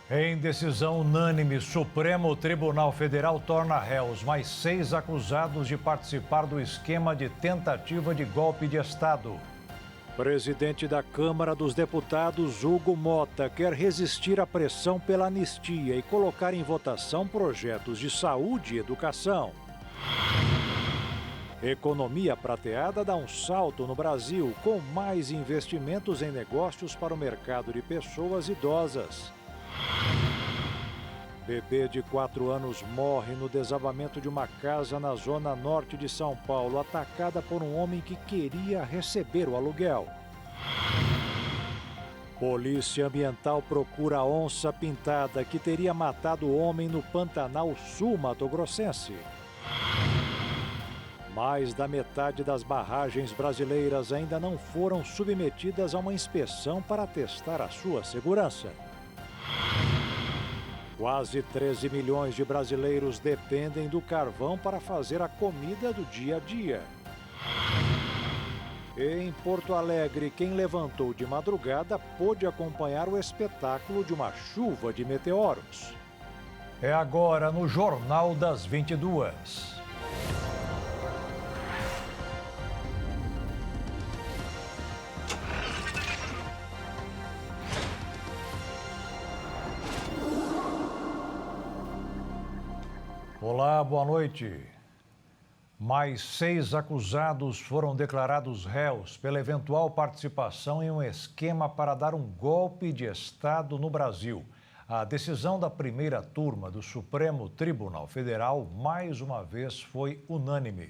Em decisão unânime, Supremo Tribunal Federal torna réus mais 6 acusados de participar do esquema de tentativa de golpe de Estado. Presidente da Câmara dos Deputados, Hugo Mota, quer resistir à pressão pela anistia e colocar em votação projetos de saúde e educação. Economia prateada dá um salto no Brasil, com mais investimentos em negócios para o mercado de pessoas idosas. Bebê de 4 anos morre no desabamento de uma casa na zona norte de São Paulo, atacada por um homem que queria receber o aluguel. Polícia Ambiental procura a onça pintada que teria matado o homem no Pantanal Sul Mato-Grossense. Mais da metade das barragens brasileiras ainda não foram submetidas a uma inspeção para testar a sua segurança. Quase 13 milhões de brasileiros dependem do carvão para fazer a comida do dia a dia. Em Porto Alegre, quem levantou de madrugada pôde acompanhar o espetáculo de uma chuva de meteoros. É agora no Jornal das 22. Olá, boa noite. Mais 6 acusados foram declarados réus pela eventual participação em um esquema para dar um golpe de Estado no Brasil. A decisão da primeira turma do Supremo Tribunal Federal, mais uma vez, foi unânime.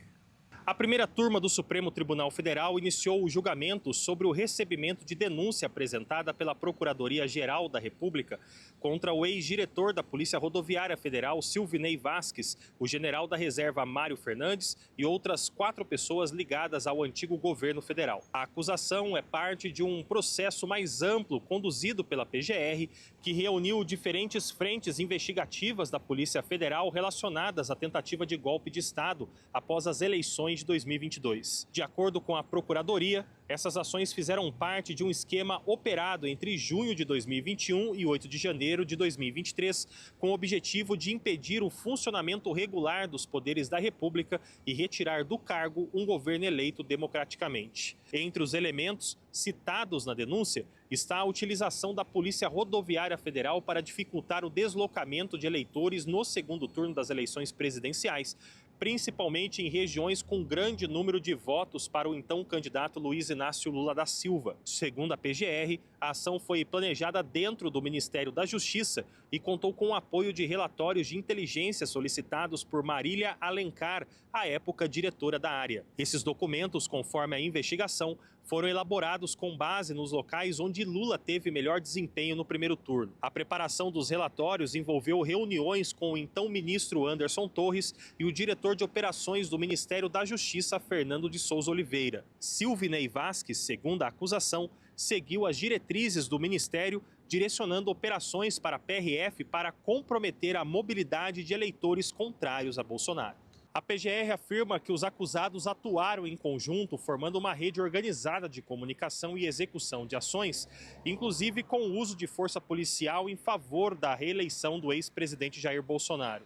A primeira turma do Supremo Tribunal Federal iniciou o julgamento sobre o recebimento de denúncia apresentada pela Procuradoria-Geral da República contra o ex-diretor da Polícia Rodoviária Federal, Silvinei Vasques, o general da reserva Mário Fernandes e outras 4 pessoas ligadas ao antigo governo federal. A acusação é parte de um processo mais amplo conduzido pela PGR, que reuniu diferentes frentes investigativas da Polícia Federal relacionadas à tentativa de golpe de Estado após as eleições de 2022. De acordo com a Procuradoria, essas ações fizeram parte de um esquema operado entre junho de 2021 e 8 de janeiro de 2023, com o objetivo de impedir o funcionamento regular dos poderes da República e retirar do cargo um governo eleito democraticamente. Entre os elementos citados na denúncia está a utilização da Polícia Rodoviária Federal para dificultar o deslocamento de eleitores no segundo turno das eleições presidenciais, principalmente em regiões com grande número de votos para o então candidato Luiz Inácio Lula da Silva. Segundo a PGR, a ação foi planejada dentro do Ministério da Justiça e contou com o apoio de relatórios de inteligência solicitados por Marília Alencar, à época diretora da área. Esses documentos, conforme a investigação, foram elaborados com base nos locais onde Lula teve melhor desempenho no primeiro turno. A preparação dos relatórios envolveu reuniões com o então ministro Anderson Torres e o diretor de operações do Ministério da Justiça, Fernando de Souza Oliveira. Silvinei Vasques, segundo a acusação, seguiu as diretrizes do Ministério, direcionando operações para a PRF para comprometer a mobilidade de eleitores contrários a Bolsonaro. A PGR afirma que os acusados atuaram em conjunto, formando uma rede organizada de comunicação e execução de ações, inclusive com o uso de força policial em favor da reeleição do ex-presidente Jair Bolsonaro.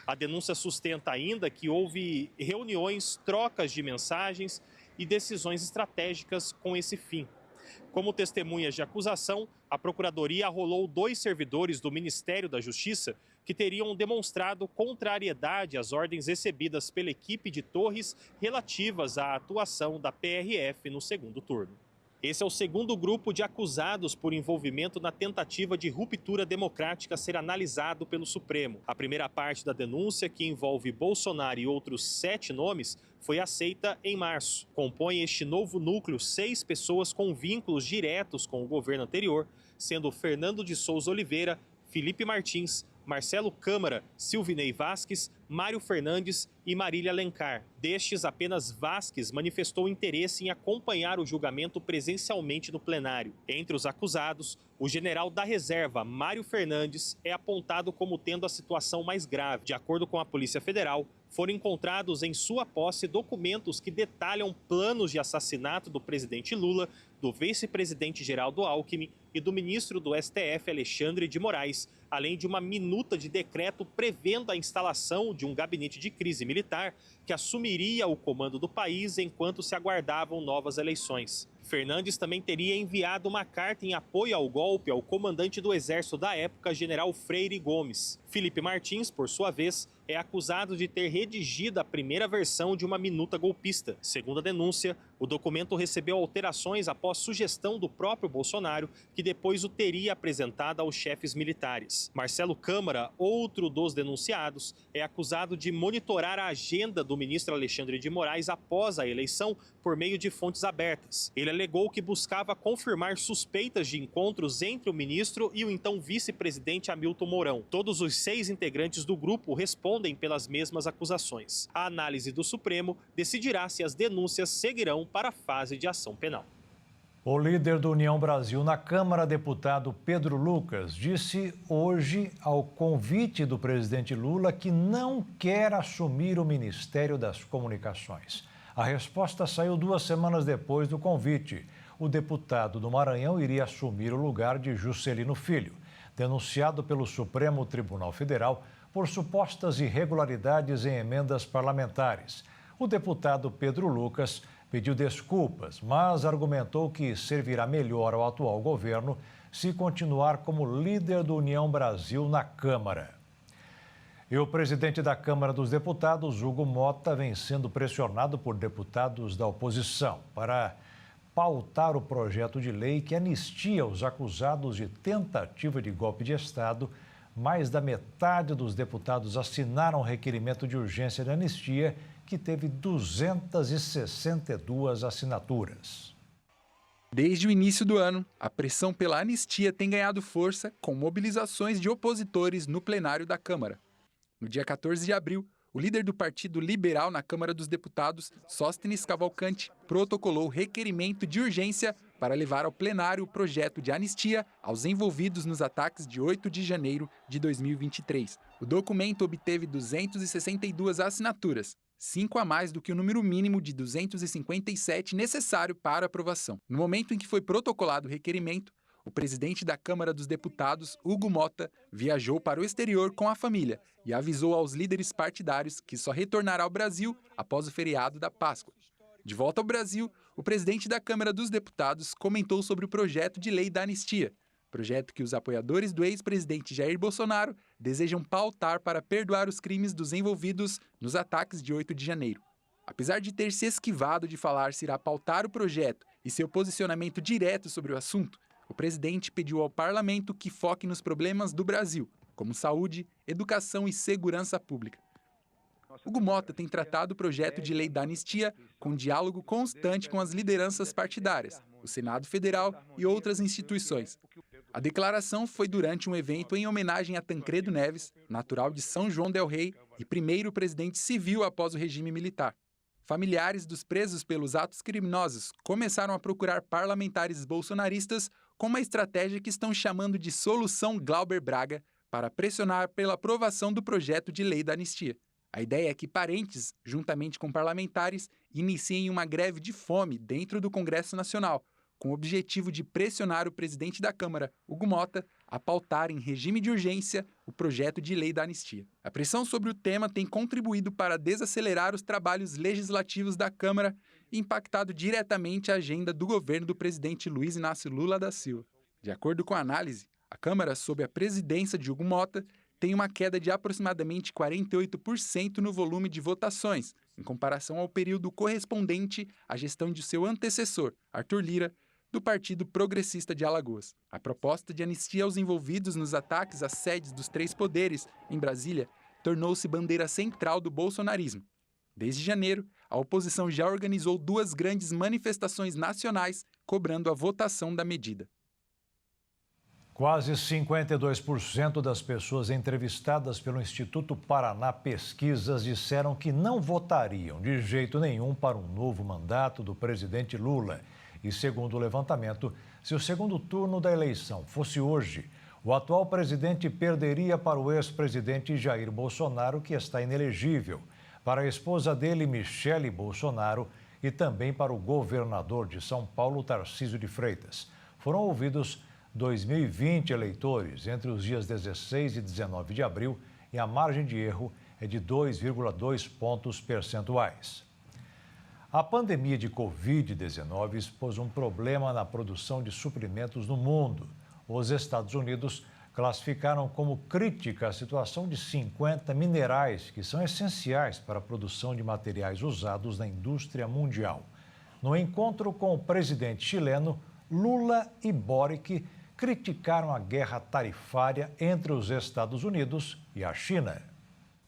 A denúncia sustenta ainda que houve reuniões, trocas de mensagens e decisões estratégicas com esse fim. Como testemunhas de acusação, a Procuradoria arrolou 2 servidores do Ministério da Justiça que teriam demonstrado contrariedade às ordens recebidas pela equipe de Torres relativas à atuação da PRF no segundo turno. Esse é o segundo grupo de acusados por envolvimento na tentativa de ruptura democrática a ser analisado pelo Supremo. A primeira parte da denúncia, que envolve Bolsonaro e outros 7 nomes, foi aceita em março. Compõe este novo núcleo 6 pessoas com vínculos diretos com o governo anterior, sendo Fernando de Souza Oliveira, Felipe Martins, Marcelo Câmara, Silvinei Vasques, Mário Fernandes e Marília Alencar. Destes, apenas Vasques manifestou interesse em acompanhar o julgamento presencialmente no plenário. Entre os acusados, o general da reserva, Mário Fernandes, é apontado como tendo a situação mais grave. De acordo com a Polícia Federal, foram encontrados em sua posse documentos que detalham planos de assassinato do presidente Lula, do vice-presidente Geraldo Alckmin e do ministro do STF, Alexandre de Moraes, além de uma minuta de decreto prevendo a instalação de um gabinete de crise militar que assumiria o comando do país enquanto se aguardavam novas eleições. Fernandes também teria enviado uma carta em apoio ao golpe ao comandante do Exército da época, general Freire Gomes. Felipe Martins, por sua vez, é acusado de ter redigido a primeira versão de uma minuta golpista. Segundo a denúncia, o documento recebeu alterações após sugestão do próprio Bolsonaro, que depois o teria apresentado aos chefes militares. Marcelo Câmara, outro dos denunciados, é acusado de monitorar a agenda do ministro Alexandre de Moraes após a eleição por meio de fontes abertas. Ele alegou que buscava confirmar suspeitas de encontros entre o ministro e o então vice-presidente Hamilton Mourão. Todos os 6 integrantes do grupo respondem pelas mesmas acusações. A análise do Supremo decidirá se as denúncias seguirão para a fase de ação penal. O líder do União Brasil na Câmara, deputado Pedro Lucas, disse hoje ao convite do presidente Lula que não quer assumir o Ministério das Comunicações. A resposta saiu 2 semanas depois do convite. O deputado do Maranhão iria assumir o lugar de Juscelino Filho, denunciado pelo Supremo Tribunal Federal por supostas irregularidades em emendas parlamentares. O deputado Pedro Lucas pediu desculpas, mas argumentou que servirá melhor ao atual governo se continuar como líder do União Brasil na Câmara. E o presidente da Câmara dos Deputados, Hugo Mota, vem sendo pressionado por deputados da oposição para pautar o projeto de lei que anistia os acusados de tentativa de golpe de Estado. Mais da metade dos deputados assinaram o requerimento de urgência de anistia, que teve 262 assinaturas. Desde o início do ano, a pressão pela anistia tem ganhado força com mobilizações de opositores no plenário da Câmara. No dia 14 de abril, o líder do Partido Liberal na Câmara dos Deputados, Sóstenes Cavalcante, protocolou requerimento de urgência para levar ao plenário o projeto de anistia aos envolvidos nos ataques de 8 de janeiro de 2023. O documento obteve 262 assinaturas, 5 a mais do que o número mínimo de 257 necessário para aprovação. No momento em que foi protocolado o requerimento, o presidente da Câmara dos Deputados, Hugo Mota, viajou para o exterior com a família e avisou aos líderes partidários que só retornará ao Brasil após o feriado da Páscoa. De volta ao Brasil, o presidente da Câmara dos Deputados comentou sobre o projeto de lei da anistia, projeto que os apoiadores do ex-presidente Jair Bolsonaro desejam pautar para perdoar os crimes dos envolvidos nos ataques de 8 de janeiro. Apesar de ter se esquivado de falar se irá pautar o projeto e seu posicionamento direto sobre o assunto, o presidente pediu ao parlamento que foque nos problemas do Brasil, como saúde, educação e segurança pública. Hugo Mota tem tratado o projeto de lei da anistia com diálogo constante com as lideranças partidárias, o Senado Federal e outras instituições. A declaração foi durante um evento em homenagem a Tancredo Neves, natural de São João del Rei e primeiro presidente civil após o regime militar. Familiares dos presos pelos atos criminosos começaram a procurar parlamentares bolsonaristas com uma estratégia que estão chamando de Solução Glauber Braga para pressionar pela aprovação do projeto de lei da anistia. A ideia é que parentes, juntamente com parlamentares, iniciem uma greve de fome dentro do Congresso Nacional, com o objetivo de pressionar o presidente da Câmara, Hugo Mota, a pautar em regime de urgência o projeto de lei da anistia. A pressão sobre o tema tem contribuído para desacelerar os trabalhos legislativos da Câmara e impactado diretamente a agenda do governo do presidente Luiz Inácio Lula da Silva. De acordo com a análise, a Câmara, sob a presidência de Hugo Mota, tem uma queda de aproximadamente 48% no volume de votações, em comparação ao período correspondente à gestão de seu antecessor, Arthur Lira, do Partido Progressista de Alagoas. A proposta de anistia aos envolvidos nos ataques às sedes dos 3 poderes, em Brasília, tornou-se bandeira central do bolsonarismo. Desde janeiro, a oposição já organizou 2 grandes manifestações nacionais cobrando a votação da medida. Quase 52% das pessoas entrevistadas pelo Instituto Paraná Pesquisas disseram que não votariam de jeito nenhum para um novo mandato do presidente Lula. E segundo o levantamento, se o segundo turno da eleição fosse hoje, o atual presidente perderia para o ex-presidente Jair Bolsonaro, que está inelegível, para a esposa dele, Michele Bolsonaro, e também para o governador de São Paulo, Tarcísio de Freitas. Foram ouvidos 2.020 eleitores entre os dias 16 e 19 de abril e a margem de erro é de 2,2 pontos percentuais. A pandemia de Covid-19 expôs um problema na produção de suprimentos no mundo. Os Estados Unidos classificaram como crítica a situação de 50 minerais que são essenciais para a produção de materiais usados na indústria mundial. No encontro com o presidente chileno, Lula e Boric criticaram a guerra tarifária entre os Estados Unidos e a China.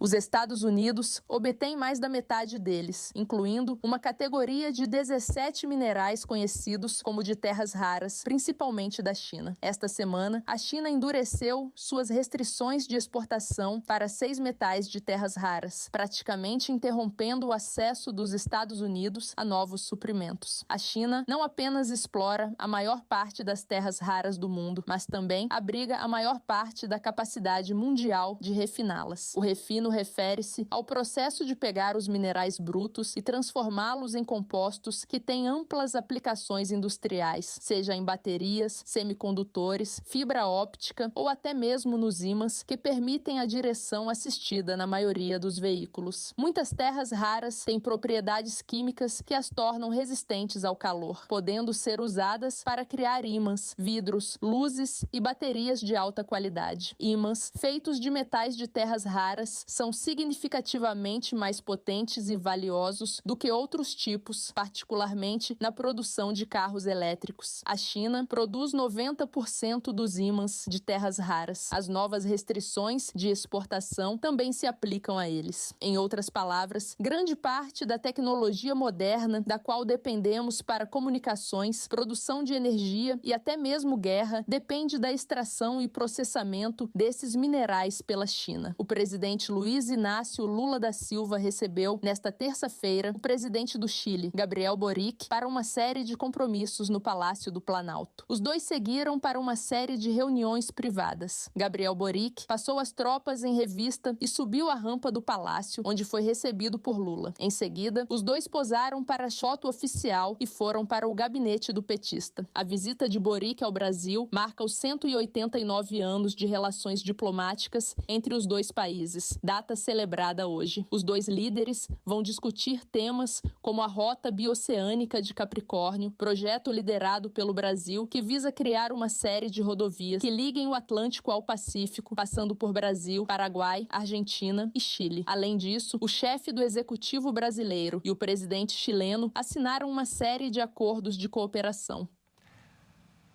Os Estados Unidos obtêm mais da metade deles, incluindo uma categoria de 17 minerais conhecidos como de terras raras, principalmente da China. Esta semana, a China endureceu suas restrições de exportação para 6 metais de terras raras, praticamente interrompendo o acesso dos Estados Unidos a novos suprimentos. A China não apenas explora a maior parte das terras raras do mundo, mas também abriga a maior parte da capacidade mundial de refiná-las. O refino refere-se ao processo de pegar os minerais brutos e transformá-los em compostos que têm amplas aplicações industriais, seja em baterias, semicondutores, fibra óptica ou até mesmo nos ímãs que permitem a direção assistida na maioria dos veículos. Muitas terras raras têm propriedades químicas que as tornam resistentes ao calor, podendo ser usadas para criar ímãs, vidros, luzes e baterias de alta qualidade. Ímãs feitos de metais de terras raras são significativamente mais potentes e valiosos do que outros tipos, particularmente na produção de carros elétricos. A China produz 90% dos ímãs de terras raras. As novas restrições de exportação também se aplicam a eles. Em outras palavras, grande parte da tecnologia moderna da qual dependemos para comunicações, produção de energia e até mesmo guerra depende da extração e processamento desses minerais pela China. O presidente Luiz Inácio Lula da Silva recebeu, nesta terça-feira, o presidente do Chile, Gabriel Boric, para uma série de compromissos no Palácio do Planalto. Os dois seguiram para uma série de reuniões privadas. Gabriel Boric passou as tropas em revista e subiu a rampa do palácio, onde foi recebido por Lula. Em seguida, os dois posaram para a foto oficial e foram para o gabinete do petista. A visita de Boric ao Brasil marca os 189 anos de relações diplomáticas entre os dois países, data celebrada hoje. Os dois líderes vão discutir temas como a Rota Bioceânica de Capricórnio, projeto liderado pelo Brasil que visa criar uma série de rodovias que liguem o Atlântico ao Pacífico, passando por Brasil, Paraguai, Argentina e Chile. Além disso, o chefe do executivo brasileiro e o presidente chileno assinaram uma série de acordos de cooperação.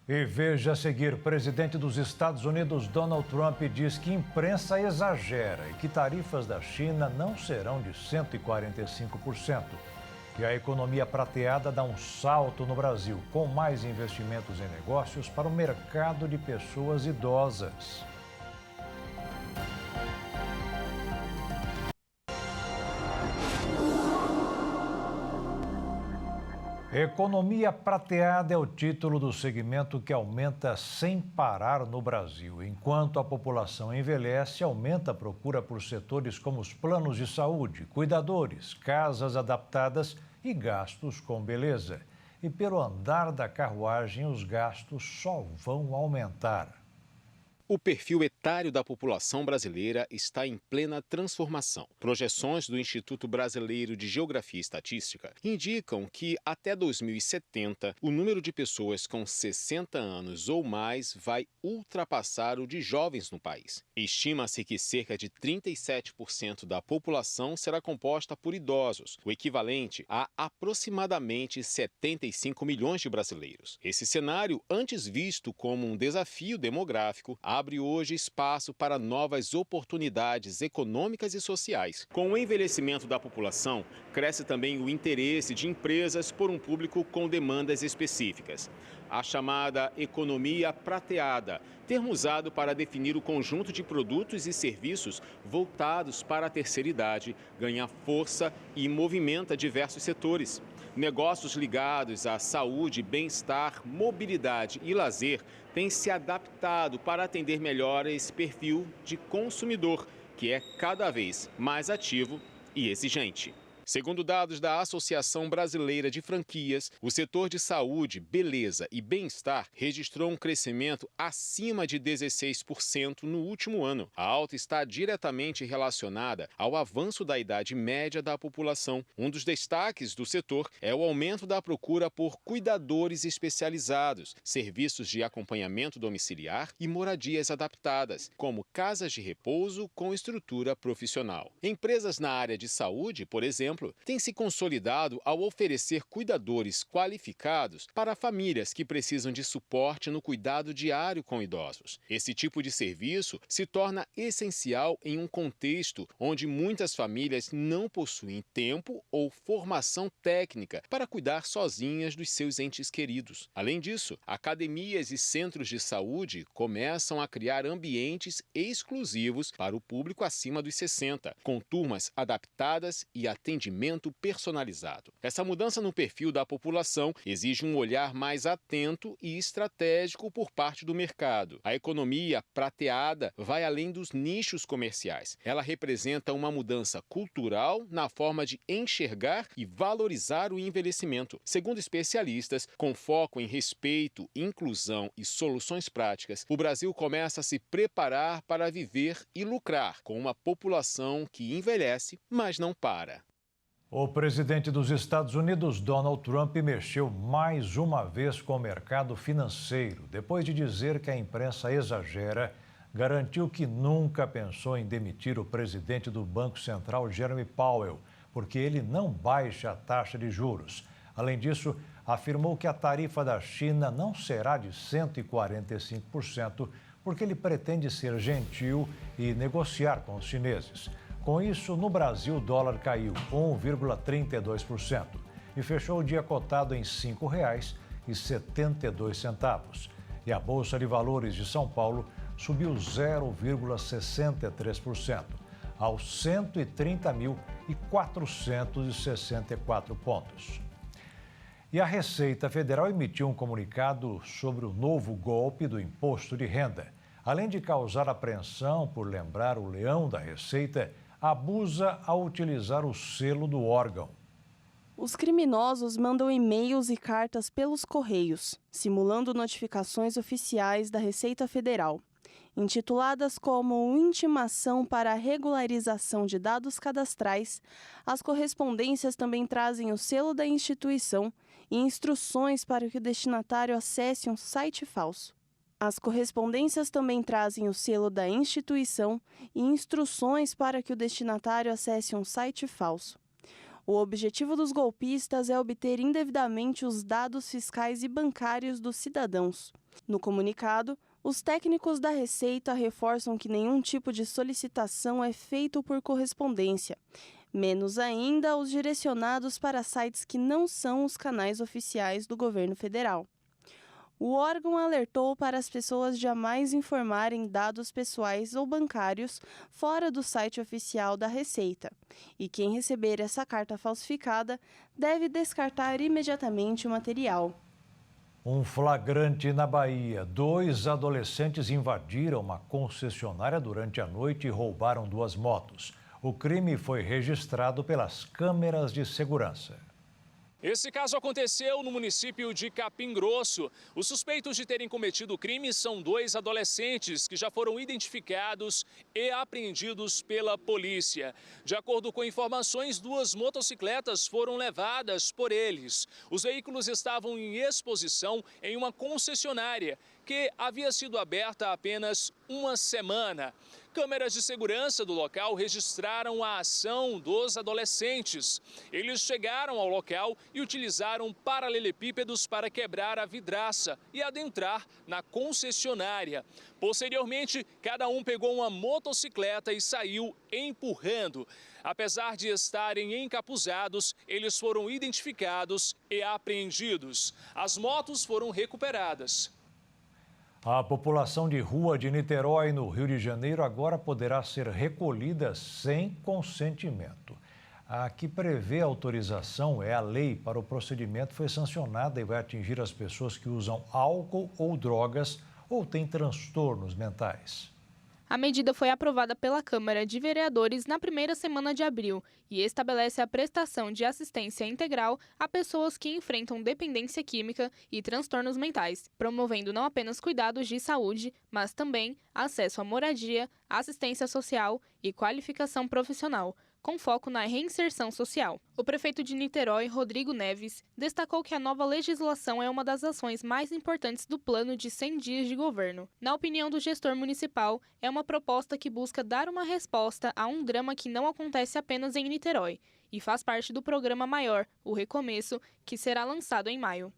E veja a seguir, o presidente dos Estados Unidos, Donald Trump, diz que a imprensa exagera e que tarifas da China não serão de 145%. E a economia prateada dá um salto no Brasil, com mais investimentos em negócios para o mercado de pessoas idosas. Economia prateada é o título do segmento que aumenta sem parar no Brasil. Enquanto a população envelhece, aumenta a procura por setores como os planos de saúde, cuidadores, casas adaptadas e gastos com beleza. E pelo andar da carruagem, os gastos só vão aumentar. O perfil etário da população brasileira está em plena transformação. Projeções do Instituto Brasileiro de Geografia e Estatística indicam que, até 2070, o número de pessoas com 60 anos ou mais vai ultrapassar o de jovens no país. Estima-se que cerca de 37% da população será composta por idosos, o equivalente a aproximadamente 75 milhões de brasileiros. Esse cenário, antes visto como um desafio demográfico, abre hoje espaço para novas oportunidades econômicas e sociais. Com o envelhecimento da população, cresce também o interesse de empresas por um público com demandas específicas. a chamada economia prateada, termo usado para definir o conjunto de produtos e serviços voltados para a terceira idade, ganha força e movimenta diversos setores. Negócios ligados à saúde, bem-estar, mobilidade e lazer têm se adaptado para atender melhor esse perfil de consumidor, que é cada vez mais ativo e exigente. Segundo dados da Associação Brasileira de Franquias, o setor de saúde, beleza e bem-estar registrou um crescimento acima de 16% no último ano. A alta está diretamente relacionada ao avanço da idade média da população. Um dos destaques do setor é o aumento da procura por cuidadores especializados, serviços de acompanhamento domiciliar e moradias adaptadas, como casas de repouso com estrutura profissional. Empresas na área de saúde, por exemplo, tem se consolidado ao oferecer cuidadores qualificados para famílias que precisam de suporte no cuidado diário com idosos. Esse tipo de serviço se torna essencial em um contexto onde muitas famílias não possuem tempo ou formação técnica para cuidar sozinhas dos seus entes queridos. Além disso, academias e centros de saúde começam a criar ambientes exclusivos para o público acima dos 60, com turmas adaptadas e atendimento personalizado. Essa mudança no perfil da população exige um olhar mais atento e estratégico por parte do mercado. A economia prateada vai além dos nichos comerciais. Ela representa uma mudança cultural na forma de enxergar e valorizar o envelhecimento. Segundo especialistas, com foco em respeito, inclusão e soluções práticas, o Brasil começa a se preparar para viver e lucrar com uma população que envelhece, mas não para. O presidente dos Estados Unidos, Donald Trump, mexeu mais uma vez com o mercado financeiro. Depois de dizer que a imprensa exagera, garantiu que nunca pensou em demitir o presidente do Banco Central, Jerome Powell, porque ele não baixa a taxa de juros. Além disso, afirmou que a tarifa da China não será de 145%, porque ele pretende ser gentil e negociar com os chineses. Com isso, no Brasil, o dólar caiu 1,32% e fechou o dia cotado em R$ 5,72. E a Bolsa de Valores de São Paulo subiu 0,63%, aos 130.464 pontos. E a Receita Federal emitiu um comunicado sobre o novo golpe do imposto de renda. Além de causar apreensão por lembrar o leão da Receita, abusa ao utilizar o selo do órgão. Os criminosos mandam e-mails e cartas pelos correios, simulando notificações oficiais da Receita Federal, intituladas como Intimação para a Regularização de Dados Cadastrais. As correspondências também trazem o selo da instituição e instruções para que o destinatário acesse um site falso. As correspondências também trazem o selo da instituição e instruções para que o destinatário acesse um site falso. O objetivo dos golpistas é obter indevidamente os dados fiscais e bancários dos cidadãos. No comunicado, os técnicos da Receita reforçam que nenhum tipo de solicitação é feito por correspondência, menos ainda os direcionados para sites que não são os canais oficiais do governo federal. O órgão alertou para as pessoas jamais informarem dados pessoais ou bancários fora do site oficial da Receita, e quem receber essa carta falsificada deve descartar imediatamente o material. Um flagrante na Bahia. 2 adolescentes invadiram uma concessionária durante a noite e roubaram 2 motos. O crime foi registrado pelas câmeras de segurança. Esse caso aconteceu no município de Capim Grosso. Os suspeitos de terem cometido o crime são 2 adolescentes que já foram identificados e apreendidos pela polícia. De acordo com informações, 2 motocicletas foram levadas por eles. Os veículos estavam em exposição em uma concessionária que havia sido aberta há apenas uma semana. Câmeras de segurança do local registraram a ação dos adolescentes. Eles chegaram ao local e utilizaram paralelepípedos para quebrar a vidraça e adentrar na concessionária. Posteriormente, cada um pegou uma motocicleta e saiu empurrando. Apesar de estarem encapuzados, eles foram identificados e apreendidos. As motos foram recuperadas. A população de rua de Niterói, no Rio de Janeiro, agora poderá ser recolhida sem consentimento. A que prevê a autorização é a lei para o procedimento foi sancionada e vai atingir as pessoas que usam álcool ou drogas ou têm transtornos mentais. A medida foi aprovada pela Câmara de Vereadores na primeira semana de abril e estabelece a prestação de assistência integral a pessoas que enfrentam dependência química e transtornos mentais, promovendo não apenas cuidados de saúde, mas também acesso à moradia, assistência social e qualificação profissional, com foco na reinserção social. O prefeito de Niterói, Rodrigo Neves, destacou que a nova legislação é uma das ações mais importantes do plano de 100 dias de governo. Na opinião do gestor municipal, é uma proposta que busca dar uma resposta a um drama que não acontece apenas em Niterói e faz parte do programa maior, o Recomeço, que será lançado em maio.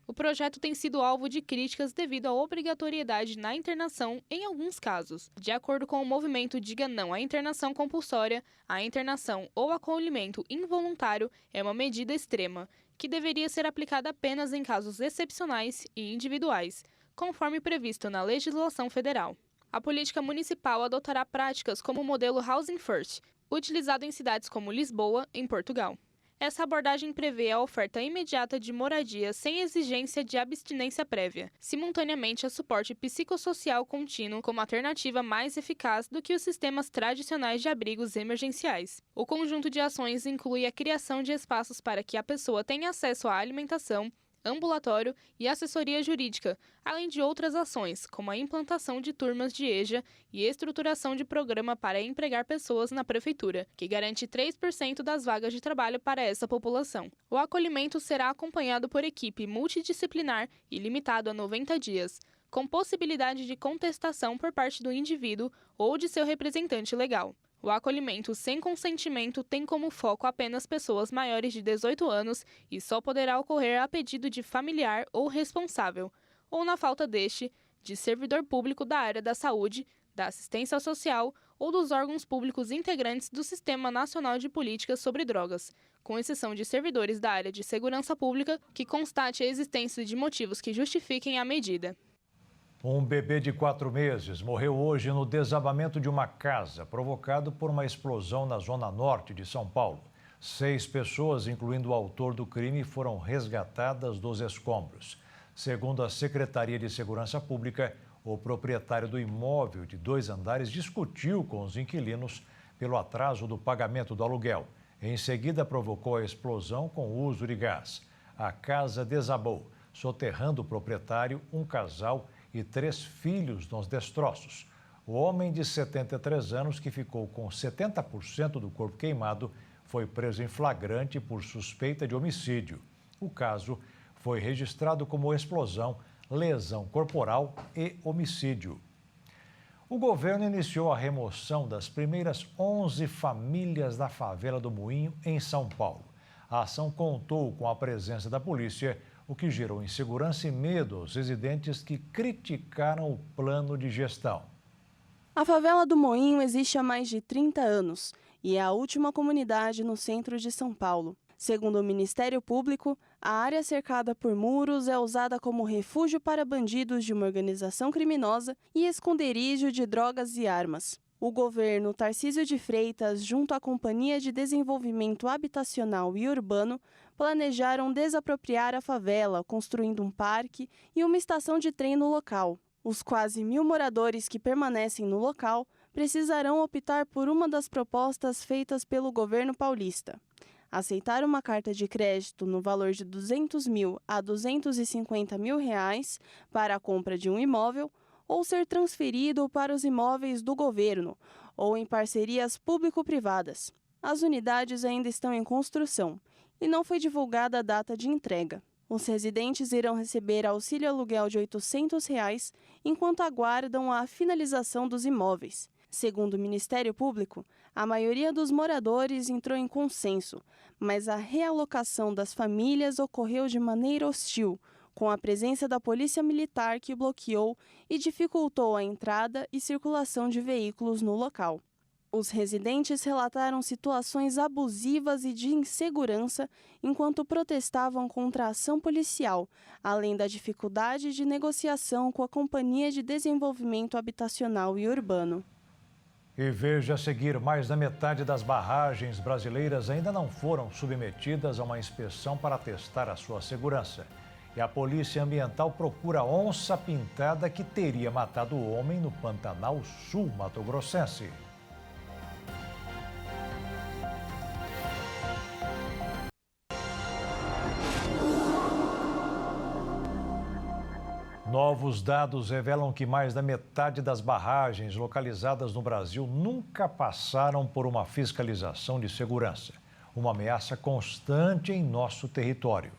O projeto tem sido alvo de críticas devido à obrigatoriedade na internação em alguns casos. De acordo com o movimento Diga Não à Internação Compulsória, a internação ou acolhimento involuntário é uma medida extrema, que deveria ser aplicada apenas em casos excepcionais e individuais, conforme previsto na legislação federal. A política municipal adotará práticas como o modelo Housing First, utilizado em cidades como Lisboa, em Portugal. Essa abordagem prevê a oferta imediata de moradia sem exigência de abstinência prévia, simultaneamente a suporte psicossocial contínuo como alternativa mais eficaz do que os sistemas tradicionais de abrigos emergenciais. O conjunto de ações inclui a criação de espaços para que a pessoa tenha acesso à alimentação, ambulatório e assessoria jurídica, além de outras ações, como a implantação de turmas de EJA e estruturação de programa para empregar pessoas na prefeitura, que garante 3% das vagas de trabalho para essa população. O acolhimento será acompanhado por equipe multidisciplinar e limitado a 90 dias, com possibilidade de contestação por parte do indivíduo ou de seu representante legal. O acolhimento sem consentimento tem como foco apenas pessoas maiores de 18 anos e só poderá ocorrer a pedido de familiar ou responsável, ou na falta deste, de servidor público da área da saúde, da assistência social ou dos órgãos públicos integrantes do Sistema Nacional de Políticas sobre Drogas, com exceção de servidores da área de segurança pública que constate a existência de motivos que justifiquem a medida. Um bebê de 4 meses morreu hoje no desabamento de uma casa, provocado por uma explosão na zona norte de São Paulo. 6 pessoas, incluindo o autor do crime, foram resgatadas dos escombros. Segundo a Secretaria de Segurança Pública, o proprietário do imóvel de 2 andares discutiu com os inquilinos pelo atraso do pagamento do aluguel. Em seguida, provocou a explosão com o uso de gás. A casa desabou, soterrando o proprietário, um casal e 3 filhos nos destroços. O homem de 73 anos, que ficou com 70% do corpo queimado, foi preso em flagrante por suspeita de homicídio. O caso foi registrado como explosão, lesão corporal e homicídio. O governo iniciou a remoção das primeiras 11 famílias da favela do Moinho, em São Paulo. A ação contou com a presença da polícia, o que gerou insegurança e medo aos residentes que criticaram o plano de gestão. A favela do Moinho existe há mais de 30 anos e é a última comunidade no centro de São Paulo. Segundo o Ministério Público, a área cercada por muros é usada como refúgio para bandidos de uma organização criminosa e esconderijo de drogas e armas. O governo Tarcísio de Freitas, junto à Companhia de Desenvolvimento Habitacional e Urbano, planejaram desapropriar a favela, construindo um parque e uma estação de trem no local. Os quase 1.000 moradores que permanecem no local precisarão optar por uma das propostas feitas pelo governo paulista: aceitar uma carta de crédito no valor de R$200 mil a R$250 mil para a compra de um imóvel, ou ser transferido para os imóveis do governo, ou em parcerias público-privadas. As unidades ainda estão em construção e não foi divulgada a data de entrega. Os residentes irão receber auxílio aluguel de R$800 enquanto aguardam a finalização dos imóveis. Segundo o Ministério Público, a maioria dos moradores entrou em consenso, mas a realocação das famílias ocorreu de maneira hostil, com a presença da Polícia Militar que bloqueou e dificultou a entrada e circulação de veículos no local. Os residentes relataram situações abusivas e de insegurança enquanto protestavam contra a ação policial, além da dificuldade de negociação com a Companhia de Desenvolvimento Habitacional e Urbano. E veja a seguir, mais da metade das barragens brasileiras ainda não foram submetidas a uma inspeção para testar a sua segurança. E a Polícia Ambiental procura onça pintada que teria matado o homem no Pantanal Sul Mato-Grossense. Novos dados revelam que mais da metade das barragens localizadas no Brasil nunca passaram por uma fiscalização de segurança. Uma ameaça constante em nosso território.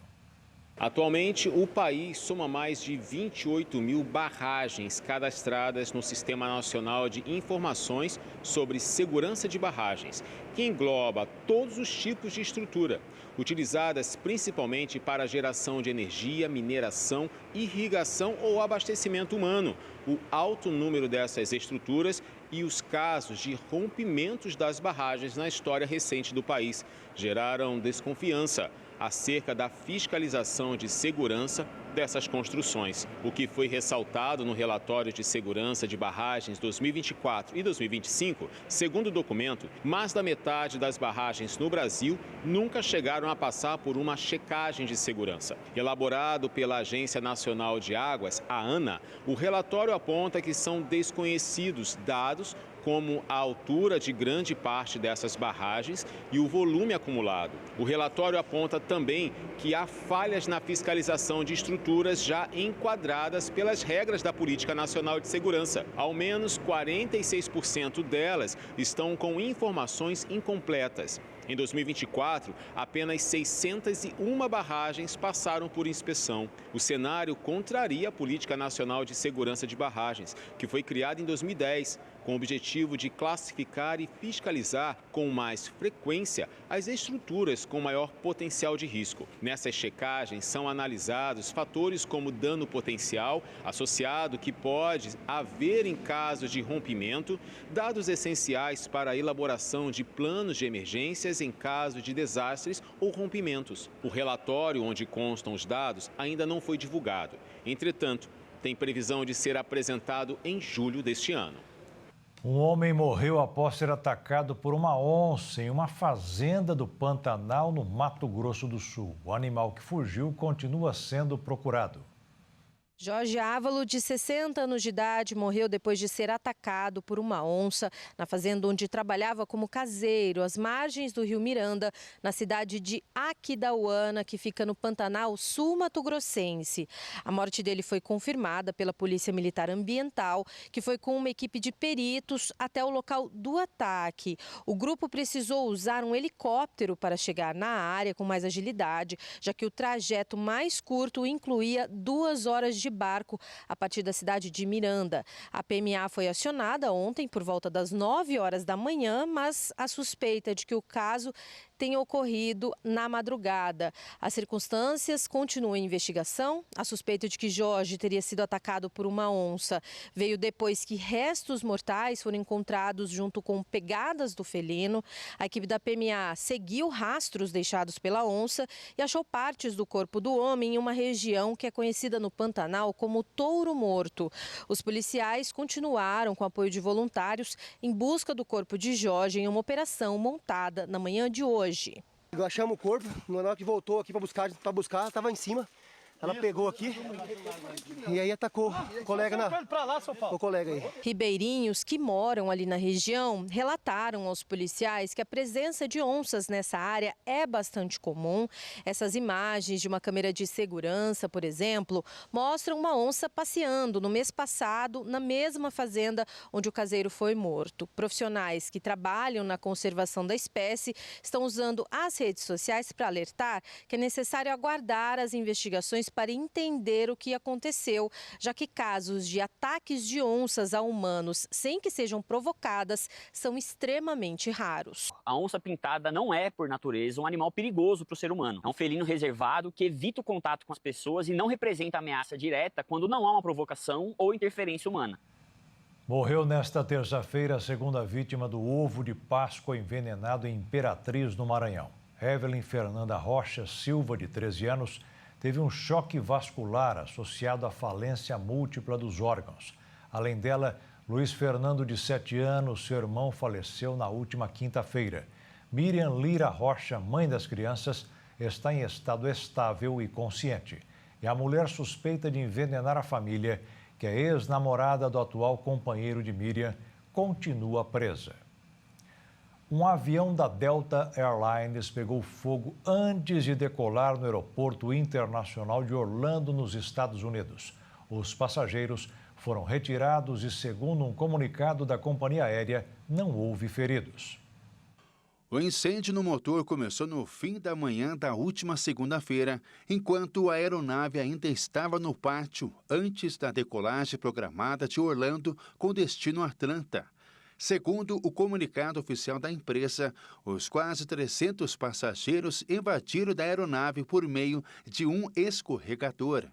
Atualmente, o país soma mais de 28 mil barragens cadastradas no Sistema Nacional de Informações sobre Segurança de Barragens, que engloba todos os tipos de estrutura, utilizadas principalmente para a geração de energia, mineração, irrigação ou abastecimento humano. O alto número dessas estruturas e os casos de rompimentos das barragens na história recente do país geraram desconfiança acerca da fiscalização de segurança dessas construções. O que foi ressaltado no relatório de segurança de barragens 2024 e 2025, segundo o documento, mais da metade das barragens no Brasil nunca chegaram a passar por uma checagem de segurança. Elaborado pela Agência Nacional de Águas, a ANA, o relatório aponta que são desconhecidos dados como a altura de grande parte dessas barragens e o volume acumulado. O relatório aponta também que há falhas na fiscalização de estruturas já enquadradas pelas regras da Política Nacional de Segurança. Ao menos 46% delas estão com informações incompletas. Em 2024, apenas 601 barragens passaram por inspeção. O cenário contraria a Política Nacional de Segurança de Barragens, que foi criada em 2010, com o objetivo de classificar e fiscalizar com mais frequência as estruturas com maior potencial de risco. Nessas checagens são analisados fatores como dano potencial, associado que pode haver em casos de rompimento, dados essenciais para a elaboração de planos de emergências em caso de desastres ou rompimentos. O relatório onde constam os dados ainda não foi divulgado. Entretanto, tem previsão de ser apresentado em julho deste ano. Um homem morreu após ser atacado por uma onça em uma fazenda do Pantanal, no Mato Grosso do Sul. O animal que fugiu continua sendo procurado. Jorge Ávalo, de 60 anos de idade, morreu depois de ser atacado por uma onça na fazenda onde trabalhava como caseiro, às margens do rio Miranda, na cidade de Aquidauana, que fica no Pantanal Sul Mato-Grossense. A morte dele foi confirmada pela Polícia Militar Ambiental, que foi com uma equipe de peritos até o local do ataque. O grupo precisou usar um helicóptero para chegar na área com mais agilidade, já que o trajeto mais curto incluía 2 horas de barco a partir da cidade de Miranda. A PMA foi acionada ontem por volta das 9 horas da manhã, mas a suspeita é de que o caso tenha ocorrido na madrugada. As circunstâncias continuam em investigação. A suspeita de que Jorge teria sido atacado por uma onça veio depois que restos mortais foram encontrados junto com pegadas do felino. A equipe da PMA seguiu rastros deixados pela onça e achou partes do corpo do homem em uma região que é conhecida no Pantanal como Touro Morto. Os policiais continuaram com apoio de voluntários em busca do corpo de Jorge em uma operação montada na manhã de hoje. Achamos o corpo, na hora que voltou aqui para buscar, estava em cima. Ela pegou aqui e aí atacou o colega o colega aí. Ribeirinhos que moram ali na região relataram aos policiais que a presença de onças nessa área é bastante comum. Essas imagens de uma câmera de segurança, por exemplo, mostram uma onça passeando no mês passado na mesma fazenda onde o caseiro foi morto. Profissionais que trabalham na conservação da espécie estão usando as redes sociais para alertar que é necessário aguardar as investigações investigações para entender o que aconteceu, já que casos de ataques de onças a humanos sem que sejam provocadas são extremamente raros. A onça pintada não é, por natureza, um animal perigoso para o ser humano. É um felino reservado que evita o contato com as pessoas e não representa ameaça direta quando não há uma provocação ou interferência humana. Morreu nesta terça-feira a segunda vítima do ovo de Páscoa envenenado em Imperatriz, no Maranhão. Evelyn Fernanda Rocha Silva, de 13 anos, teve um choque vascular associado à falência múltipla dos órgãos. Além dela, Luiz Fernando, de 7 anos, seu irmão, faleceu na última quinta-feira. Miriam Lira Rocha, mãe das crianças, está em estado estável e consciente. E a mulher suspeita de envenenar a família, que é ex-namorada do atual companheiro de Miriam, continua presa. Um avião da Delta Airlines pegou fogo antes de decolar no Aeroporto Internacional de Orlando, nos Estados Unidos. Os passageiros foram retirados e, segundo um comunicado da companhia aérea, não houve feridos. O incêndio no motor começou no fim da manhã da última segunda-feira, enquanto a aeronave ainda estava no pátio antes da decolagem programada de Orlando com destino a Atlanta. Segundo o comunicado oficial da empresa, os quase 300 passageiros invadiram da aeronave por meio de um escorregador.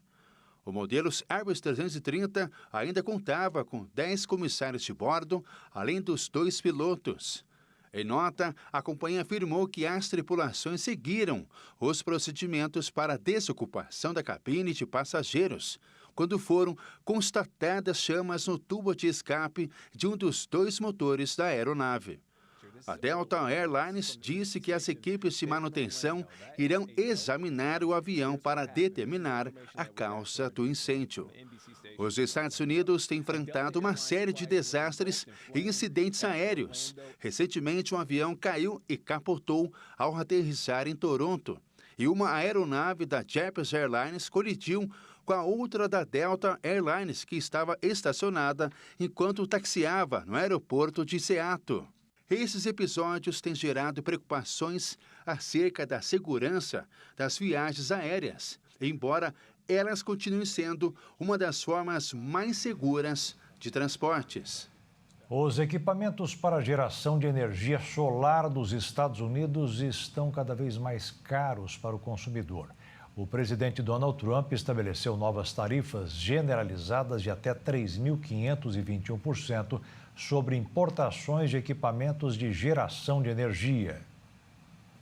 O modelo Airbus 330 ainda contava com 10 comissários de bordo, além dos 2 pilotos. Em nota, a companhia afirmou que as tripulações seguiram os procedimentos para a desocupação da cabine de passageiros, quando foram constatadas chamas no tubo de escape de um dos 2 motores da aeronave. A Delta Airlines disse que as equipes de manutenção irão examinar o avião para determinar a causa do incêndio. Os Estados Unidos têm enfrentado uma série de desastres e incidentes aéreos. Recentemente, um avião caiu e capotou ao aterrissar em Toronto. E uma aeronave da Japan Airlines colidiu com a outra da Delta Airlines, que estava estacionada enquanto taxiava no aeroporto de Seattle. Esses episódios têm gerado preocupações acerca da segurança das viagens aéreas, embora elas continuem sendo uma das formas mais seguras de transportes. Os equipamentos para geração de energia solar dos Estados Unidos estão cada vez mais caros para o consumidor. O presidente Donald Trump estabeleceu novas tarifas generalizadas de até 3.521% sobre importações de equipamentos de geração de energia.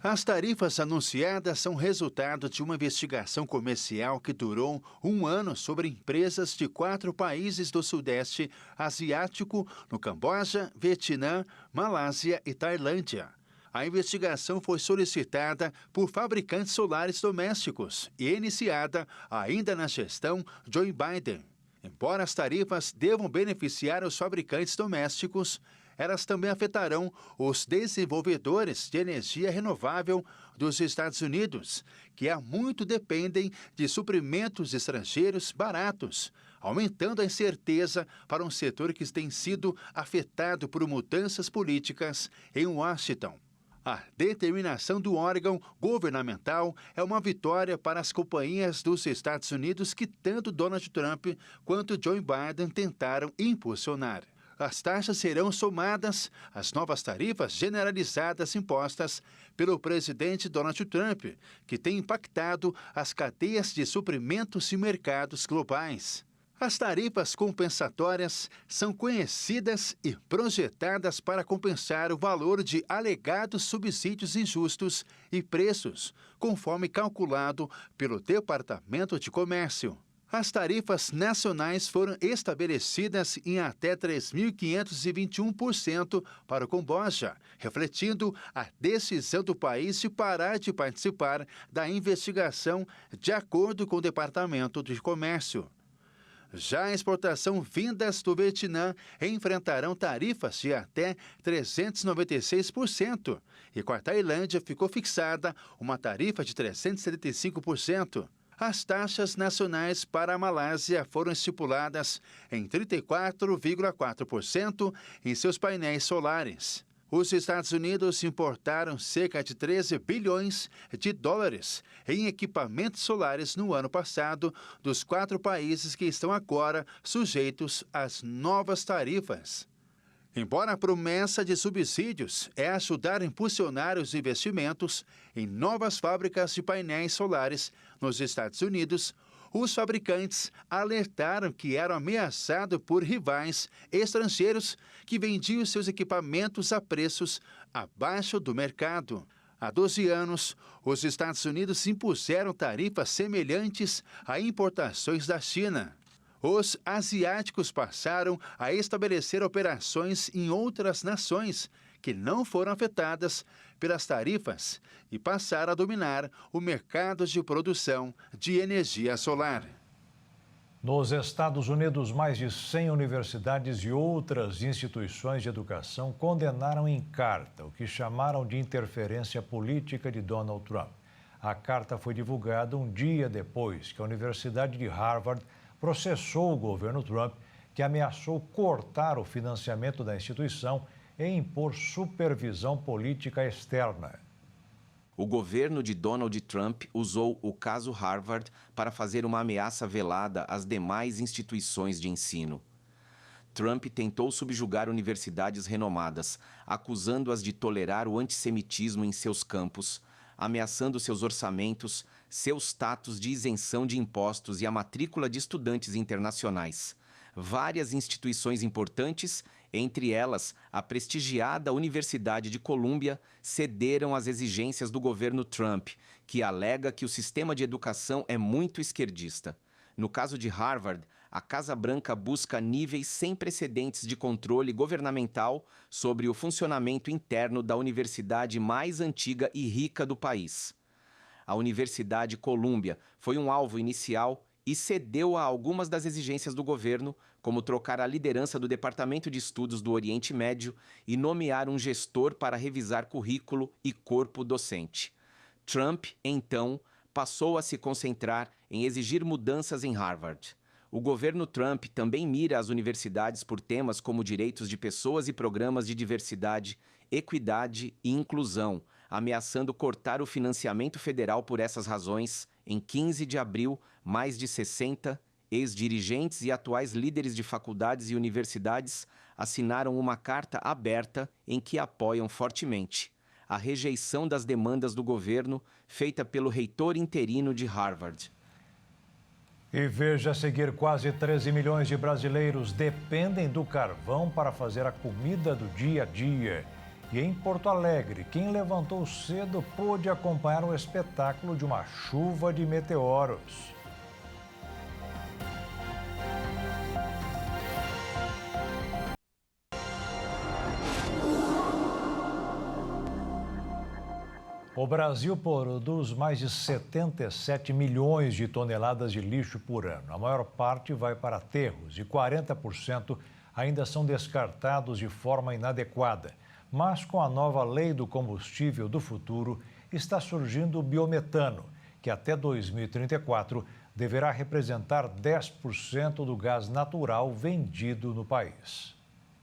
As tarifas anunciadas são resultado de uma investigação comercial que durou 1 ano sobre empresas de 4 países do Sudeste Asiático, no Camboja, Vietnã, Malásia e Tailândia. A investigação foi solicitada por fabricantes solares domésticos e iniciada ainda na gestão Joe Biden. Embora as tarifas devam beneficiar os fabricantes domésticos, elas também afetarão os desenvolvedores de energia renovável dos Estados Unidos, que há muito dependem de suprimentos estrangeiros baratos, aumentando a incerteza para um setor que tem sido afetado por mudanças políticas em Washington. A determinação do órgão governamental é uma vitória para as companhias dos Estados Unidos que tanto Donald Trump quanto Joe Biden tentaram impulsionar. As taxas serão somadas às novas tarifas generalizadas impostas pelo presidente Donald Trump, que tem impactado as cadeias de suprimentos e mercados globais. As tarifas compensatórias são conhecidas e projetadas para compensar o valor de alegados subsídios injustos e preços, conforme calculado pelo Departamento de Comércio. As tarifas nacionais foram estabelecidas em até 3.521% para o Camboja, refletindo a decisão do país de parar de participar da investigação, de acordo com o Departamento de Comércio. Já a exportação vindas do Vietnã enfrentarão tarifas de até 396%, e com a Tailândia ficou fixada uma tarifa de 375%. As taxas nacionais para a Malásia foram estipuladas em 34,4% em seus painéis solares. Os Estados Unidos importaram cerca de 13 bilhões de dólares em equipamentos solares no ano passado, dos 4 países que estão agora sujeitos às novas tarifas. Embora a promessa de subsídios é ajudar a impulsionar os investimentos em novas fábricas de painéis solares nos Estados Unidos, os fabricantes alertaram que eram ameaçados por rivais estrangeiros que vendiam seus equipamentos a preços abaixo do mercado. Há 12 anos, os Estados Unidos impuseram tarifas semelhantes a importações da China. Os asiáticos passaram a estabelecer operações em outras nações que não foram afetadas pelas tarifas e passaram a dominar o mercado de produção de energia solar. Nos Estados Unidos, mais de 100 universidades e outras instituições de educação condenaram em carta o que chamaram de interferência política de Donald Trump. A carta foi divulgada um dia depois que a Universidade de Harvard processou o governo Trump, que ameaçou cortar o financiamento da instituição e impor supervisão política externa. O governo de Donald Trump usou o caso Harvard para fazer uma ameaça velada às demais instituições de ensino. Trump tentou subjugar universidades renomadas, acusando-as de tolerar o antissemitismo em seus campos, ameaçando seus orçamentos, seu status de isenção de impostos e a matrícula de estudantes internacionais. Várias instituições importantes, entre elas a prestigiada Universidade de Colômbia, cederam às exigências do governo Trump, que alega que o sistema de educação é muito esquerdista. No caso de Harvard, a Casa Branca busca níveis sem precedentes de controle governamental sobre o funcionamento interno da universidade mais antiga e rica do país. A Universidade Colômbia foi um alvo inicial e cedeu a algumas das exigências do governo, como trocar a liderança do Departamento de Estudos do Oriente Médio e nomear um gestor para revisar currículo e corpo docente. Trump, então, passou a se concentrar em exigir mudanças em Harvard. O governo Trump também mira as universidades por temas como direitos de pessoas e programas de diversidade, equidade e inclusão, ameaçando cortar o financiamento federal por essas razões. Em 15 de abril, mais de 60 ex-dirigentes e atuais líderes de faculdades e universidades assinaram uma carta aberta em que apoiam fortemente a rejeição das demandas do governo feita pelo reitor interino de Harvard. E veja a seguir, quase 13 milhões de brasileiros dependem do carvão para fazer a comida do dia a dia. E em Porto Alegre, quem levantou cedo pôde acompanhar o espetáculo de uma chuva de meteoros. O Brasil produz mais de 77 milhões de toneladas de lixo por ano. A maior parte vai para aterros e 40% ainda são descartados de forma inadequada. Mas com a nova lei do combustível do futuro, está surgindo o biometano, que até 2034 deverá representar 10% do gás natural vendido no país.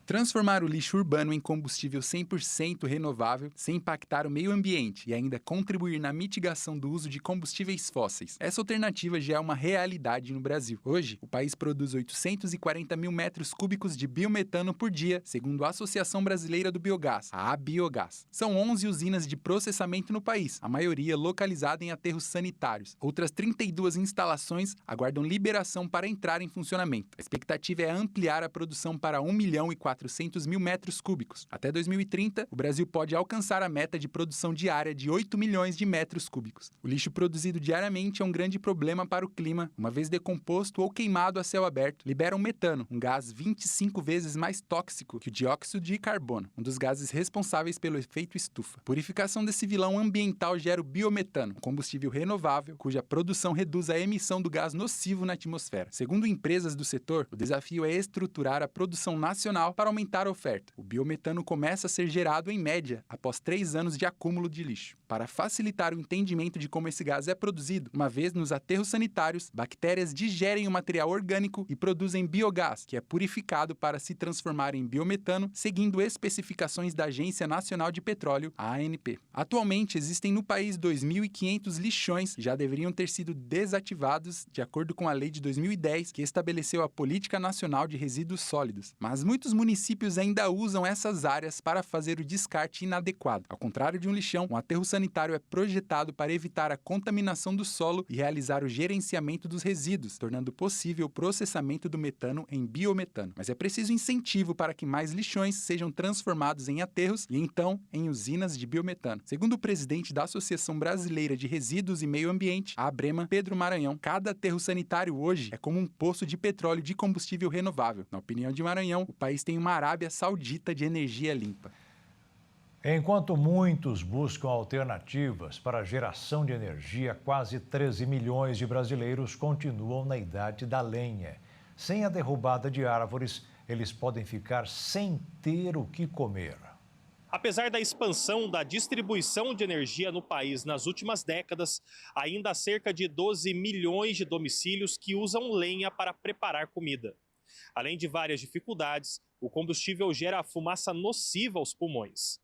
Transformar o lixo urbano em combustível 100% renovável, sem impactar o meio ambiente e ainda contribuir na mitigação do uso de combustíveis fósseis. Essa alternativa já é uma realidade no Brasil. Hoje, o país produz 840 mil metros cúbicos de biometano por dia, segundo a Associação Brasileira do Biogás, a ABiogás. São 11 usinas de processamento no país, a maioria localizada em aterros sanitários. Outras 32 instalações aguardam liberação para entrar em funcionamento. A expectativa é ampliar a produção para 1.400.000 metros cúbicos. Até 2030, o Brasil pode alcançar a meta de produção diária de 8 milhões de metros cúbicos. O lixo produzido diariamente é um grande problema para o clima. Uma vez decomposto ou queimado a céu aberto, libera um metano, um gás 25 vezes mais tóxico que o dióxido de carbono, um dos gases responsáveis pelo efeito estufa. A purificação desse vilão ambiental gera o biometano, um combustível renovável, cuja produção reduz a emissão do gás nocivo na atmosfera. Segundo empresas do setor, o desafio é estruturar a produção nacional para aumentar a oferta. O biometano começa a ser gerado em média após 3 anos de acúmulo de lixo. para facilitar o entendimento de como esse gás é produzido. Uma vez nos aterros sanitários, bactérias digerem o material orgânico e produzem biogás, que é purificado para se transformar em biometano, seguindo especificações da Agência Nacional de Petróleo, a ANP. Atualmente, existem no país 2.500 lixões que já deveriam ter sido desativados, de acordo com a lei de 2010, que estabeleceu a Política Nacional de Resíduos Sólidos. Mas muitos municípios ainda usam essas áreas para fazer o descarte inadequado. Ao contrário de um lixão, um aterro sanitário é projetado para evitar a contaminação do solo e realizar o gerenciamento dos resíduos, tornando possível o processamento do metano em biometano. Mas é preciso incentivo para que mais lixões sejam transformados em aterros e então em usinas de biometano. Segundo o presidente da Associação Brasileira de Resíduos e Meio Ambiente, a ABREMA, Pedro Maranhão, cada aterro sanitário hoje é como um poço de petróleo de combustível renovável. Na opinião de Maranhão, o país tem uma Arábia Saudita de energia limpa. Enquanto muitos buscam alternativas para a geração de energia, quase 13 milhões de brasileiros continuam na idade da lenha. Sem a derrubada de árvores, eles podem ficar sem ter o que comer. Apesar da expansão da distribuição de energia no país nas últimas décadas, ainda há cerca de 12 milhões de domicílios que usam lenha para preparar comida. Além de várias dificuldades, o combustível gera fumaça nociva aos pulmões.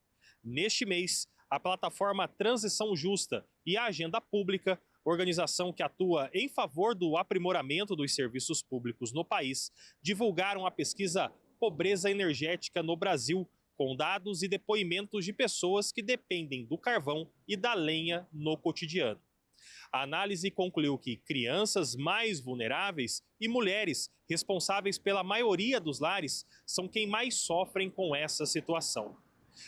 Neste mês, a plataforma Transição Justa e a Agenda Pública, organização que atua em favor do aprimoramento dos serviços públicos no país, divulgaram a pesquisa Pobreza Energética no Brasil, com dados e depoimentos de pessoas que dependem do carvão e da lenha no cotidiano. A análise concluiu que crianças mais vulneráveis e mulheres, responsáveis pela maioria dos lares, são quem mais sofrem com essa situação.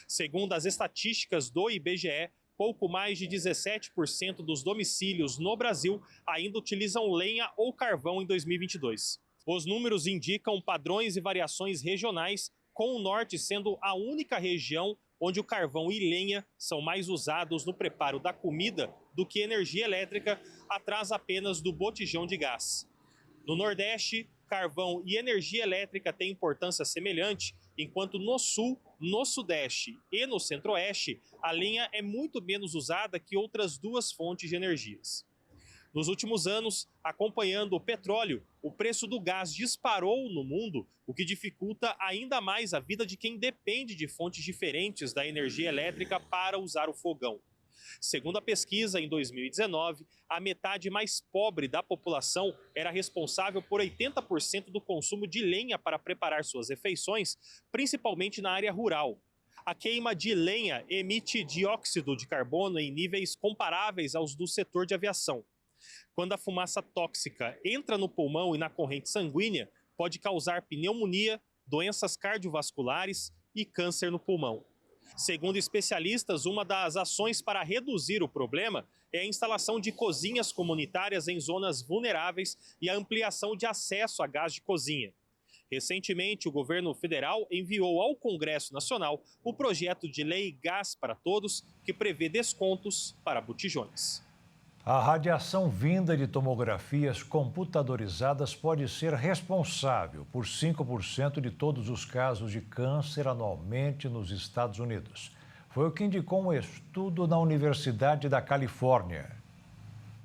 Segundo as estatísticas do IBGE, pouco mais de 17% dos domicílios no Brasil ainda utilizam lenha ou carvão em 2022. Os números indicam padrões e variações regionais, com o norte sendo a única região onde o carvão e lenha são mais usados no preparo da comida do que energia elétrica, atrás apenas do botijão de gás. No Nordeste, carvão e energia elétrica têm importância semelhante, enquanto no Sul, no Sudeste e no Centro-Oeste, a lenha é muito menos usada que outras duas fontes de energias. Nos últimos anos, acompanhando o petróleo, o preço do gás disparou no mundo, o que dificulta ainda mais a vida de quem depende de fontes diferentes da energia elétrica para usar o fogão. Segundo a pesquisa, em 2019, a metade mais pobre da população era responsável por 80% do consumo de lenha para preparar suas refeições, principalmente na área rural. A queima de lenha emite dióxido de carbono em níveis comparáveis aos do setor de aviação. Quando a fumaça tóxica entra no pulmão e na corrente sanguínea, pode causar pneumonia, doenças cardiovasculares e câncer no pulmão. Segundo especialistas, uma das ações para reduzir o problema é a instalação de cozinhas comunitárias em zonas vulneráveis e a ampliação de acesso a gás de cozinha. Recentemente, o governo federal enviou ao Congresso Nacional o projeto de lei Gás para Todos, que prevê descontos para botijões. A radiação vinda de tomografias computadorizadas pode ser responsável por 5% de todos os casos de câncer anualmente nos Estados Unidos. Foi o que indicou um estudo na Universidade da Califórnia.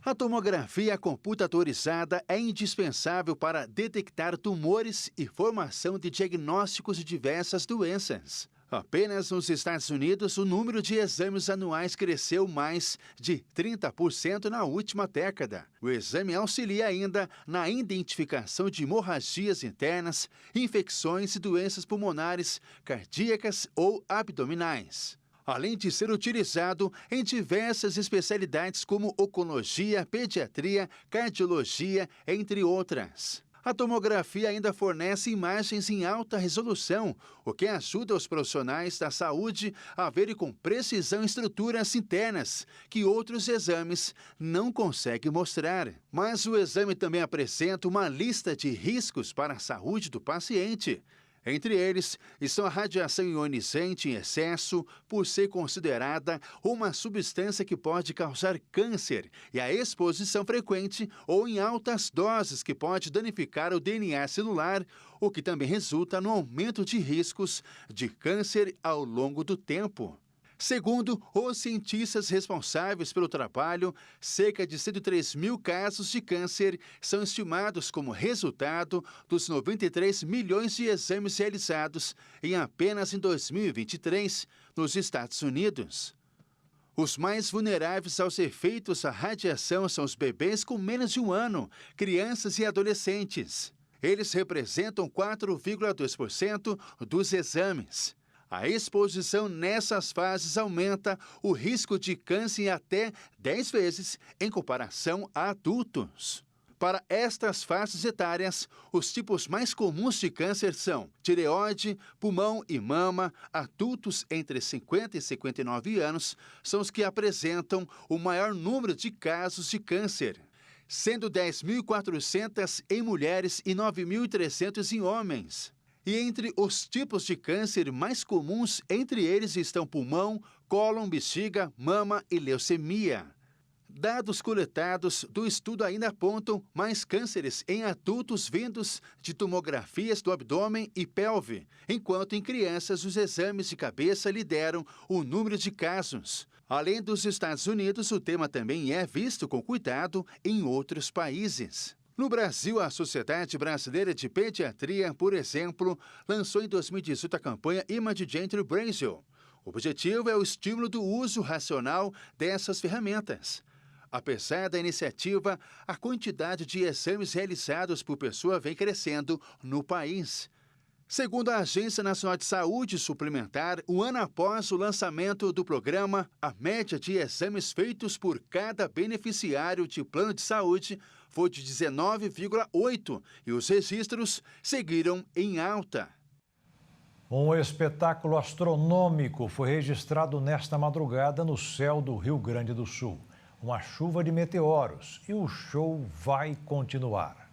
A tomografia computadorizada é indispensável para detectar tumores e formação de diagnósticos de diversas doenças. Apenas nos Estados Unidos, o número de exames anuais cresceu mais de 30% na última década. O exame auxilia ainda na identificação de hemorragias internas, infecções e doenças pulmonares, cardíacas ou abdominais. Além de ser utilizado em diversas especialidades como oncologia, pediatria, cardiologia, entre outras. A tomografia ainda fornece imagens em alta resolução, o que ajuda os profissionais da saúde a verem com precisão estruturas internas que outros exames não conseguem mostrar. Mas o exame também apresenta uma lista de riscos para a saúde do paciente. Entre eles estão a radiação ionizante em excesso, por ser considerada uma substância que pode causar câncer, e a exposição frequente ou em altas doses que pode danificar o DNA celular, o que também resulta no aumento de riscos de câncer ao longo do tempo. Segundo os cientistas responsáveis pelo trabalho, cerca de 103 mil casos de câncer são estimados como resultado dos 93 milhões de exames realizados apenas em 2023 nos Estados Unidos. Os mais vulneráveis aos efeitos da radiação são os bebês com menos de 1 ano, crianças e adolescentes. Eles representam 4,2% dos exames. A exposição nessas fases aumenta o risco de câncer em até 10 vezes em comparação a adultos. Para estas faixas etárias, os tipos mais comuns de câncer são tireoide, pulmão e mama. Adultos entre 50 e 59 anos são os que apresentam o maior número de casos de câncer, sendo 10.400 em mulheres e 9.300 em homens. E entre os tipos de câncer mais comuns, entre eles estão pulmão, cólon, bexiga, mama e leucemia. Dados coletados do estudo ainda apontam mais cânceres em adultos vindos de tomografias do abdômen e pelve, enquanto em crianças os exames de cabeça lideram o número de casos. Além dos Estados Unidos, o tema também é visto com cuidado em outros países. No Brasil, a Sociedade Brasileira de Pediatria, por exemplo, lançou em 2018 a campanha Image Gentle Brasil. O objetivo é o estímulo do uso racional dessas ferramentas. Apesar da iniciativa, a quantidade de exames realizados por pessoa vem crescendo no país. Segundo a Agência Nacional de Saúde Suplementar, um ano após o lançamento do programa, a média de exames feitos por cada beneficiário de plano de saúde foi de 19,8 e os registros seguiram em alta. Um espetáculo astronômico foi registrado nesta madrugada no céu do Rio Grande do Sul. Uma chuva de meteoros e o show vai continuar.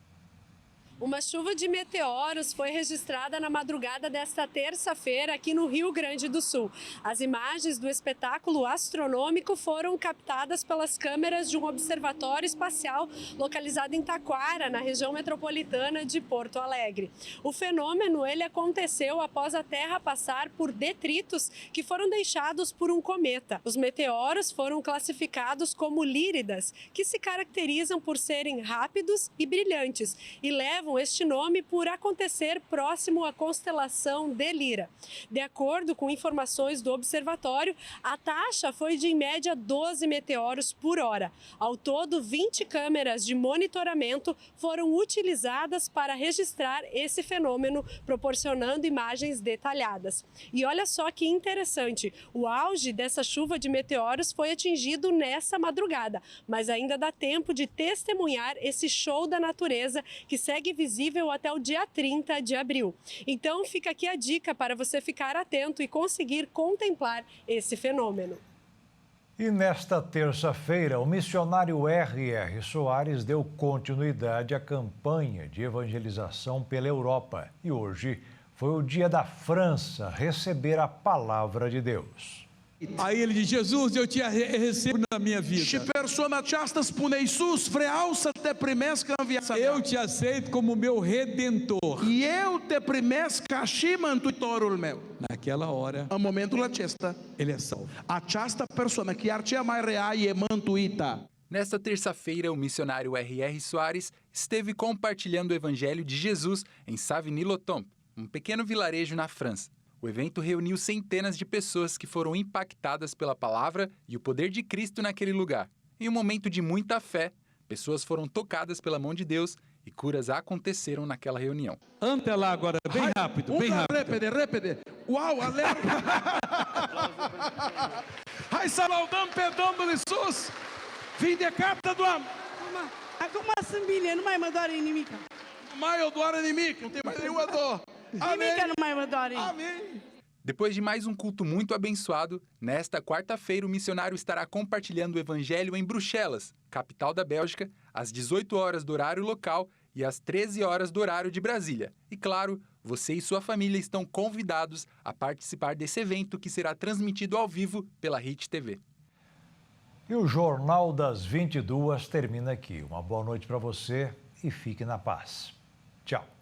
Uma chuva de meteoros foi registrada na madrugada desta terça-feira aqui no Rio Grande do Sul. As imagens do espetáculo astronômico foram captadas pelas câmeras de um observatório espacial localizado em Taquara, na região metropolitana de Porto Alegre. O fenômeno aconteceu após a Terra passar por detritos que foram deixados por um cometa. Os meteoros foram classificados como líridas, que se caracterizam por serem rápidos e brilhantes e levam este nome por acontecer próximo à constelação de Lira. De acordo com informações do observatório, a taxa foi de, em média, 12 meteoros por hora. Ao todo, 20 câmeras de monitoramento foram utilizadas para registrar esse fenômeno, proporcionando imagens detalhadas. E olha só que interessante, o auge dessa chuva de meteoros foi atingido nessa madrugada, mas ainda dá tempo de testemunhar esse show da natureza que segue visível até o dia 30 de abril. Então fica aqui a dica para você ficar atento e conseguir contemplar esse fenômeno. E nesta terça-feira, o missionário R.R. Soares deu continuidade à campanha de evangelização pela Europa. E hoje foi o dia da França receber a palavra de Deus. Aí ele diz: Jesus, eu te recebo na minha vida. Eu te aceito como meu redentor. Naquela hora, ele é salvo. Nesta terça-feira, o missionário R.R. Soares esteve compartilhando o evangelho de Jesus em Savigny-le-Temple, um pequeno vilarejo na França. O evento reuniu centenas de pessoas que foram impactadas pela palavra e o poder de Cristo naquele lugar. Em um momento de muita fé, pessoas foram tocadas pela mão de Deus e curas aconteceram naquela reunião. Ante lá agora, bem rápido, bem rápido. Repete. Uau, alerta! Hai saludam perdão de Jesus. Vim de carta do am. Acum sunt bine, nu mai mă doare nimic. Nu mai o doare nimic, não tem mais nenhuma dor. Nimic nu mai mă doare. Amém. Depois de mais um culto muito abençoado, nesta quarta-feira o missionário estará compartilhando o evangelho em Bruxelas, capital da Bélgica, às 18 horas do horário local e às 13 horas do horário de Brasília. E claro, você e sua família estão convidados a participar desse evento que será transmitido ao vivo pela Hit TV. E o Jornal das 22 termina aqui. Uma boa noite para você e fique na paz. Tchau.